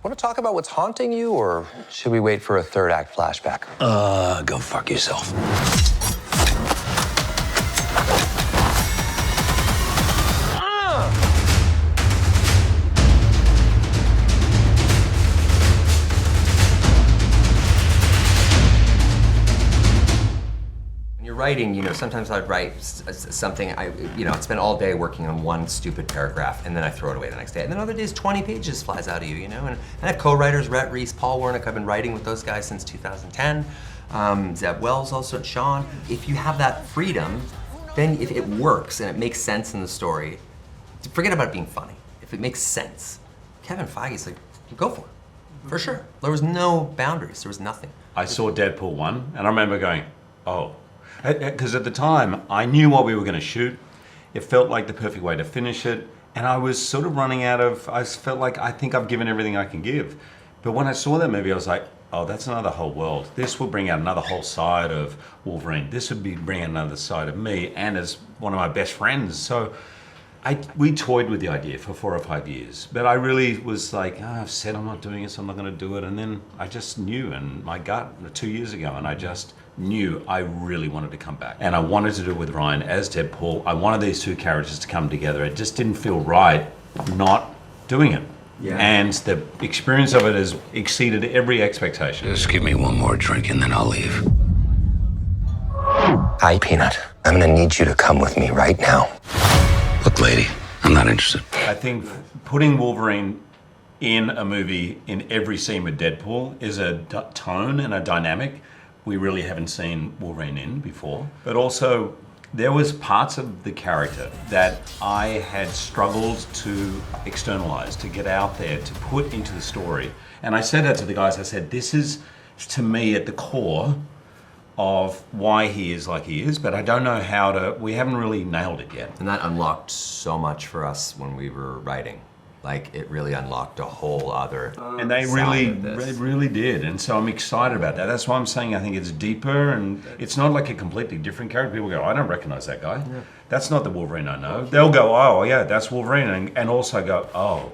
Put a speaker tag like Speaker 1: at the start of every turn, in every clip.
Speaker 1: Want to talk about what's haunting you, or should we wait for a third act flashback?
Speaker 2: Go fuck yourself.
Speaker 3: Writing, sometimes I'd write something, I'd spend all day working on one stupid paragraph and then I throw it away the next day. And then other days, 20 pages flies out of you, and I have co-writers, Rhett Reese, Paul Wernick. I've been writing with those guys since 2010. Zeb Wells also, Sean. If you have that freedom, then if it works and it makes sense in the story, forget about it being funny. If it makes sense, Kevin Feige's like, go for it, for sure. There was no boundaries, there was nothing.
Speaker 4: I saw Deadpool 1 and I remember going, oh. Because at the time, I knew what we were going to shoot. It felt like the perfect way to finish it. And I was sort of running out of, I felt like I think I've given everything I can give. But when I saw that movie, I was like, oh, that's another whole world. This will bring out another whole side of Wolverine. This would be bringing another side of me and as one of my best friends. So we toyed with the idea for 4 or 5 years. But I really was like, oh, I've said I'm not doing it, so I'm not going to do it. And then I just knew in my gut 2 years ago, and I just knew I really wanted to come back. And I wanted to do it with Ryan as Deadpool. I wanted these two characters to come together. It just didn't feel right not doing it. Yeah. And the experience of it has exceeded every expectation.
Speaker 2: Just give me one more drink and then I'll leave.
Speaker 1: Hi, Peanut. I'm gonna need you to come with me right now.
Speaker 2: Look, lady, I'm not interested.
Speaker 4: I think putting Wolverine in a movie in every scene with Deadpool is a tone and a dynamic we really haven't seen Wolverine in before. But also, there was parts of the character that I had struggled to externalize, to get out there, to put into the story. And I said that to the guys, I said, this is, to me, at the core of why he is like he is, but I don't know how to, we haven't really nailed it yet.
Speaker 3: And that unlocked so much for us when we were writing. Like, it really unlocked a whole other
Speaker 4: and they really did. And so I'm excited about that. That's why I'm saying I think it's deeper and it's not like a completely different character. People go, I don't recognize that guy. Yeah. That's not the Wolverine I know. They'll go, oh yeah, that's Wolverine. And also go, oh.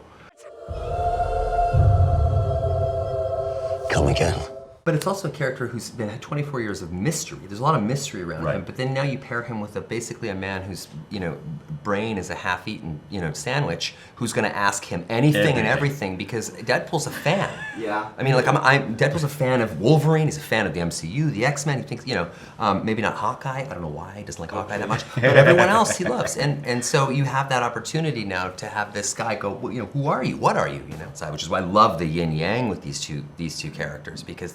Speaker 2: Come again.
Speaker 3: But it's also a character who's been had 24 years of mystery. There's a lot of mystery around him, but then now you pair him with basically a man whose, brain is a half-eaten, sandwich, who's gonna ask him anything and everything because Deadpool's a fan.
Speaker 5: Yeah.
Speaker 3: I mean, like, Deadpool's a fan of Wolverine, he's a fan of the MCU, the X-Men, he thinks, maybe not Hawkeye, I don't know why he doesn't like Hawkeye that much, but everyone else he loves. And so you have that opportunity now to have this guy go, well, who are you, what are you, which is why I love the yin-yang with these two characters, because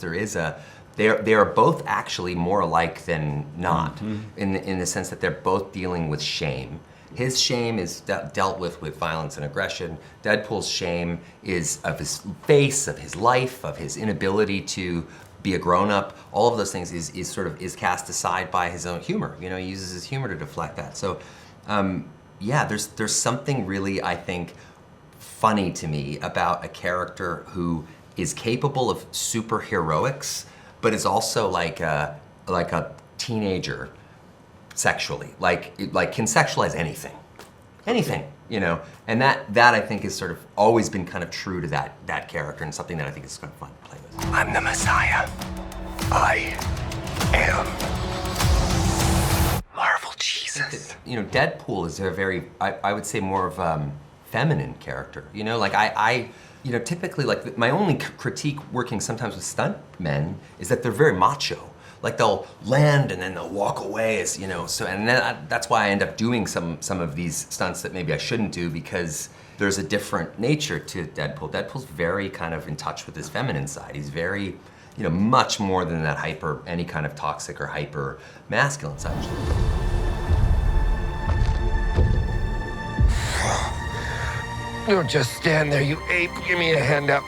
Speaker 3: they are both actually more alike than not, in the sense that they're both dealing with shame. His shame is dealt with violence and aggression. Deadpool's shame is of his face, of his life, of his inability to be a grown-up. All of those things is cast aside by his own humor. He uses his humor to deflect that. So, yeah, there's something really, I think, funny to me about a character who is capable of superheroics, but is also like a teenager sexually, like can sexualize anything, and that I think has sort of always been kind of true to that character, and something that I think is kind of fun to play with.
Speaker 1: I'm the Messiah. I am Marvel Jesus.
Speaker 3: Deadpool is a very, I would say, more of feminine character. Typically, like, my only critique working sometimes with stunt men is that they're very macho. Like, they'll land and then they'll walk away, and then that's why I end up doing some of these stunts that maybe I shouldn't do, because there's a different nature to Deadpool. Deadpool's very kind of in touch with his feminine side. He's very, much more than that any kind of toxic or hyper masculine side.
Speaker 1: Don't just stand there, you ape. Give me a hand up.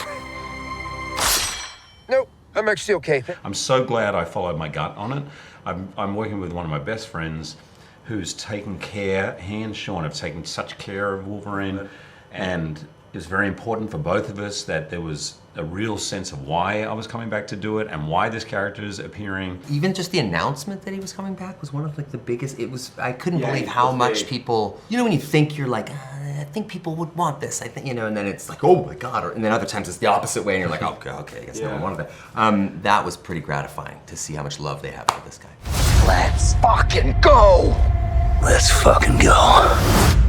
Speaker 1: Nope, I'm actually okay.
Speaker 4: I'm so glad I followed my gut on it. I'm working with one of my best friends who's taken care, he and Sean have taken such care of Wolverine, and it was very important for both of us that there was a real sense of why I was coming back to do it and why this character is appearing.
Speaker 3: Even just the announcement that he was coming back was one of the biggest, I couldn't believe how much people, when you think you're like, think people would want this. I think, you know, and then it's like, oh my God. And then other times it's the opposite way and you're like, okay, I guess no one wanted that. That was pretty gratifying to see how much love they have for this guy.
Speaker 1: Let's fucking go!
Speaker 2: Let's fucking go.